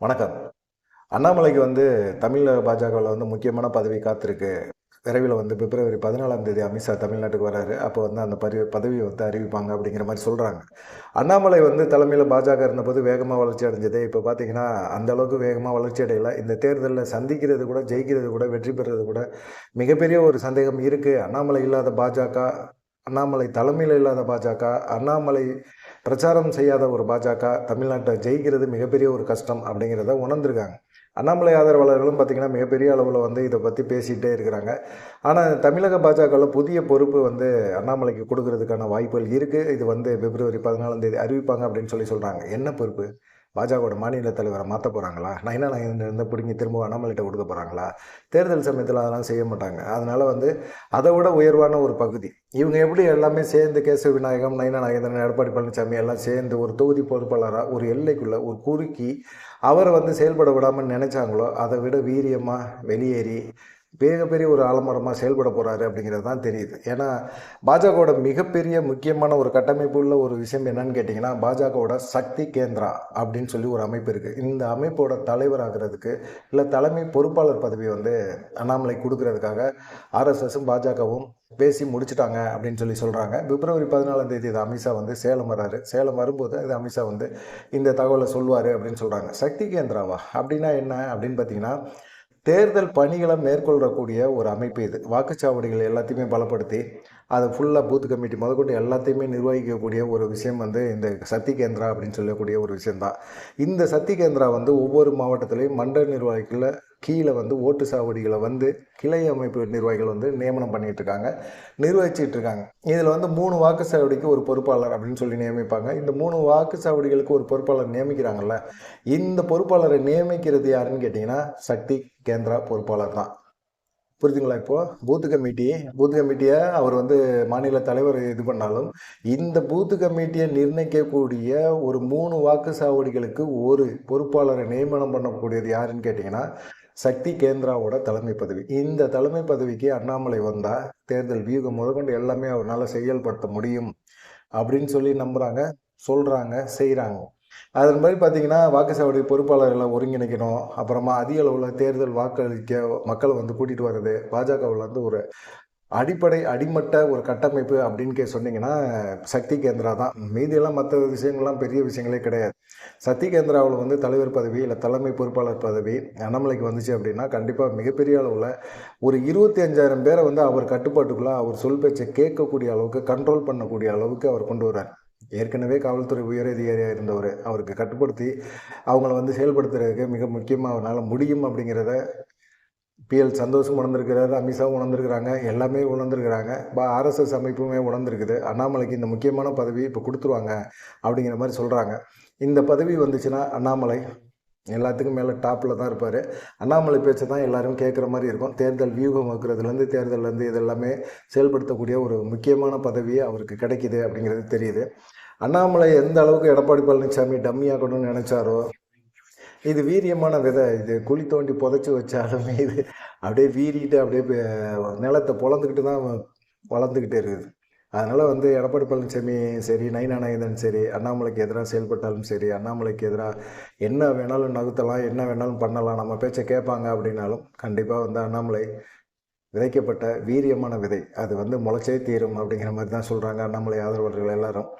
வணக்கம். அண்ணாமலைக்கு தமிழக பாஜகவில் முக்கியமான பதவி காத்திருக்கு. விரைவில் பிப்ரவரி 14ஆம் தேதி அமித்ஷா தமிழ்நாட்டுக்கு வராரு. அப்போ அந்த பதவியை அறிவிப்பாங்க அப்படிங்கிற மாதிரி சொல்கிறாங்க. அண்ணாமலை தலைமையில் பாஜக இருந்தபோது வேகமாக வளர்ச்சி அடைஞ்சது. இப்போ பார்த்தீங்கன்னா அந்த அளவுக்கு வேகமாக வளர்ச்சி அடையலை. இந்த தேர்தலில் சந்திக்கிறது கூட, ஜெயிக்கிறது கூட, வெற்றி பெறுறது கூட மிகப்பெரிய ஒரு சந்தேகம் இருக்குது. அண்ணாமலை இல்லாத பாஜக, அண்ணாமலை தலைமையில் இல்லாத பாஜக, அண்ணாமலை பிரச்சாரம் செய்யாத ஒரு பாஜக தமிழ்நாட்டை ஜெயிக்கிறது மிகப்பெரிய ஒரு கஷ்டம் அப்படிங்கிறத உணர்ந்துருக்காங்க. அண்ணாமலை ஆதரவாளர்களும் பார்த்திங்கன்னா மிகப்பெரிய அளவில் இதை பற்றி பேசிகிட்டே இருக்கிறாங்க. ஆனால் தமிழக பாஜகவில் புதிய பொறுப்பு அண்ணாமலைக்கு கொடுக்கறதுக்கான வாய்ப்புகள் இருக்குது. இது பிப்ரவரி 14ஆம் தேதி அறிவிப்பாங்க அப்படின்னு சொல்கிறாங்க. என்ன பொறுப்பு? பாஜகவோட மாநில தலைவரை மாற்ற போகிறாங்களா? நைனா நாகேந்திரன் பிடிங்கி திரும்ப அண்ணாமலைகிட்ட கொடுக்க போகிறாங்களா? தேர்தல் சமயத்தில் அதெல்லாம் செய்ய மாட்டாங்க. அதனால் அதை விட உயர்வான ஒரு பகுதி இவங்க எப்படி எல்லாமே சேர்ந்து கேசவ விநாயகம், நைனா நாகேந்திரன், எடப்பாடி பழனிசாமி எல்லாம் சேர்ந்து ஒரு தொகுதி பொறுப்பாளராக ஒரு எல்லைக்குள்ளே ஒரு குறுக்கி அவரை செயல்பட விடாமல் நினைச்சாங்களோ, அதை விட வீரியமாக வெளியேறி மிகப்பெரிய ஒரு ஆலமரமாக செயல்பட போகிறாரு அப்படிங்கிறது தான் தெரியுது. ஏன்னா பாஜகவோட மிகப்பெரிய முக்கியமான ஒரு கட்டமைப்பு உள்ள ஒரு விஷயம் என்னன்னு கேட்டிங்கன்னா, பாஜகவோட சக்தி கேந்திரா அப்படின்னு சொல்லி ஒரு அமைப்பு இருக்குது. இந்த அமைப்போட தலைவராகிறதுக்கு இல்லை தலைமை பொறுப்பாளர் பதவி அண்ணாமலை கொடுக்கறதுக்காக ஆர்எஸ்எஸும் பாஜகவும் பேசி முடிச்சுட்டாங்க அப்படின்னு சொல்கிறாங்க. பிப்ரவரி 14ஆம் தேதி இது அமித்ஷா சேலம் வராரு. சேலம் வரும்போது இது அமித்ஷா இந்த தகவலை சொல்லுவார் அப்படின்னு சொல்கிறாங்க. சக்தி கேந்திராவா அப்படின்னா என்ன அப்படின்னு பார்த்தீங்கன்னா, தேர்தல் பணிகளை மேற்கொள்ளக்கூடிய ஒரு அமைப்பு இது. வாக்குச்சாவடிகள் எல்லாத்தையுமே பலப்படுத்தி அதை ஃபுல்லாக பூத் கமிட்டி முதற்கொண்டு எல்லாத்தையுமே நிர்வகிக்கக்கூடிய ஒரு விஷயம் இந்த சக்தி கேந்திரா அப்படின்னு சொல்லக்கூடிய ஒரு விஷயந்தான். இந்த சக்தி கேந்திரா ஒவ்வொரு மாவட்டத்திலையும் மண்டல நிர்வாகிகளில் கீழே ஓட்டு சாவடிகளை கிளை அமைப்பு நிர்வாகிகள் நியமனம் பண்ணிகிட்ருக்காங்க, நிர்வகிச்சிட்ருக்காங்க. இதில் 3 வாக்குச்சாவடிக்கு ஒரு பொறுப்பாளர் அப்படின்னு சொல்லி நியமிப்பாங்க. இந்த 3 வாக்குச்சாவடிகளுக்கு ஒரு பொறுப்பாளர் நியமிக்கிறாங்கல்ல, இந்த பொறுப்பாளரை நியமிக்கிறது யாருன்னு கேட்டிங்கன்னா சக்தி கேந்திரா பொறுப்பாளர் தான். புரியுதுங்களா? இப்போது பூத்து கமிட்டியை அவர் மாநில தலைவர் இது பண்ணாலும், இந்த பூத்து கமிட்டியை நிர்ணயிக்கக்கூடிய ஒரு 3 வாக்குச்சாவடிகளுக்கு ஒரு பொறுப்பாளரை நியமனம் பண்ணக்கூடியது யாருன்னு கேட்டிங்கன்னா சக்தி கேந்திராவோட தலைமை பதவி. இந்த தலைமை பதவிக்கு அண்ணாமலை வந்தால் தேர்தல் வியூகம் முதற்கொண்டு எல்லாமே அவரால் செயல்படுத்த முடியும் அப்படின்னு சொல்லி நம்புகிறாங்க, சொல்கிறாங்க, செய்கிறாங்க. அதன் மாதிரி பார்த்திங்கன்னா வாக்குச்சாவடி பொறுப்பாளர்களை ஒருங்கிணைக்கணும். அப்புறமா அதிக அளவில் தேர்தல் வாக்களிக்க மக்களை கூட்டிகிட்டு வர்றது பாஜகவில் ஒரு அடிமட்ட ஒரு கட்டமைப்பு அப்படின்னு சொன்னீங்கன்னா சக்தி கேந்திரா தான். மீதியெல்லாம் மற்ற விஷயங்கள்லாம் பெரிய விஷயங்களே கிடையாது. சக்தி கேந்திராவில் தலைவர் பதவி இல்லை தலைமை பொறுப்பாளர் பதவி அண்ணாமலைக்கு வந்துச்சு அப்படின்னா கண்டிப்பாக மிகப்பெரிய அளவில் ஒரு 25,000 பேரை அவர் கட்டுப்பாட்டுக்குள்ளே அவர் சொல் பேச்சை கேட்கக்கூடிய அளவுக்கு, கண்ட்ரோல் பண்ணக்கூடிய அளவுக்கு அவர் கொண்டு வர்றார். ஏற்கனவே காவல்துறை உயரதிகாரியாக இருந்தவர். அவருக்கு கட்டுப்படுத்தி அவங்கள செயல்படுத்துறதுக்கு மிக முக்கியமாக அவரால் முடியும் அப்படிங்கிறத பிஎல் சந்தோஷம் உணர்ந்திருக்கிறாரு, அமித்ஷாவும் உணர்ந்திருக்கிறாங்க, எல்லாமே உணர்ந்திருக்கிறாங்க. ஆர்எஸ்எஸ் அமைப்புமே உணர்ந்திருக்குது. அண்ணாமலைக்கு இந்த முக்கியமான பதவி இப்போ கொடுத்துருவாங்க அப்படிங்கிற மாதிரி சொல்கிறாங்க. இந்த பதவி வந்துச்சுன்னா அண்ணாமலை எல்லாத்துக்கும் மேலே டாப்பில் தான் இருப்பார். அண்ணாமலை பேச்சை தான் எல்லோரும் கேட்குற மாதிரி இருக்கும். தேர்தல் வியூகம் வைக்கிறதுலேருந்து தேர்தலேருந்து இதெல்லாமே செயல்படுத்தக்கூடிய ஒரு முக்கியமான பதவி அவருக்கு கிடைக்கிது அப்படிங்கிறது தெரியுது. அண்ணாமலை எந்த அளவுக்கு எடப்பாடி பழனிசாமி டம்மியாக்கணும்னு நினச்சாரோ, இது வீரியமான விதை. இது குழி தோண்டி புதைச்சி வச்சாலுமே இது அப்படியே வீறிக்கிட்டு அப்படியே நிலத்தை பொழந்துக்கிட்டு தான் வளர்ந்துக்கிட்டே இருக்குது. அதனால் எடப்பாடி பழனிசாமி சரி, நைனா நாகேந்திரன் சரி, அண்ணாமலைக்கு எதிராக செயல்பட்டாலும் சரி, அண்ணாமலைக்கு எதிராக என்ன வேணாலும் நகுத்தலாம், என்ன வேணாலும் பண்ணலாம், நம்ம பேச்சை கேட்பாங்க அப்படின்னாலும் கண்டிப்பாக அண்ணாமலை விதைக்கப்பட்ட வீரியமான விதை. அது முளைச்சே தீரும் அப்படிங்கிற மாதிரி தான் சொல்கிறாங்க அண்ணாமலை ஆதரவாளர்கள் எல்லாரும்.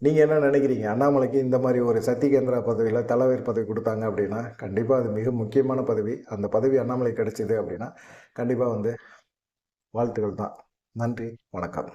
நீங்கள் என்ன நினைக்கிறீங்க? அண்ணாமலைக்கு இந்த மாதிரி ஒரு சக்தி கேந்திரா பதவியில் தலைவர் பதவி கொடுத்தாங்க அப்படின்னா கண்டிப்பாக அது மிக முக்கியமான பதவி. அந்த பதவி அண்ணாமலை கிடைச்சிது அப்படின்னா கண்டிப்பாக வாழ்த்துக்கள் தான். நன்றி, வணக்கம்.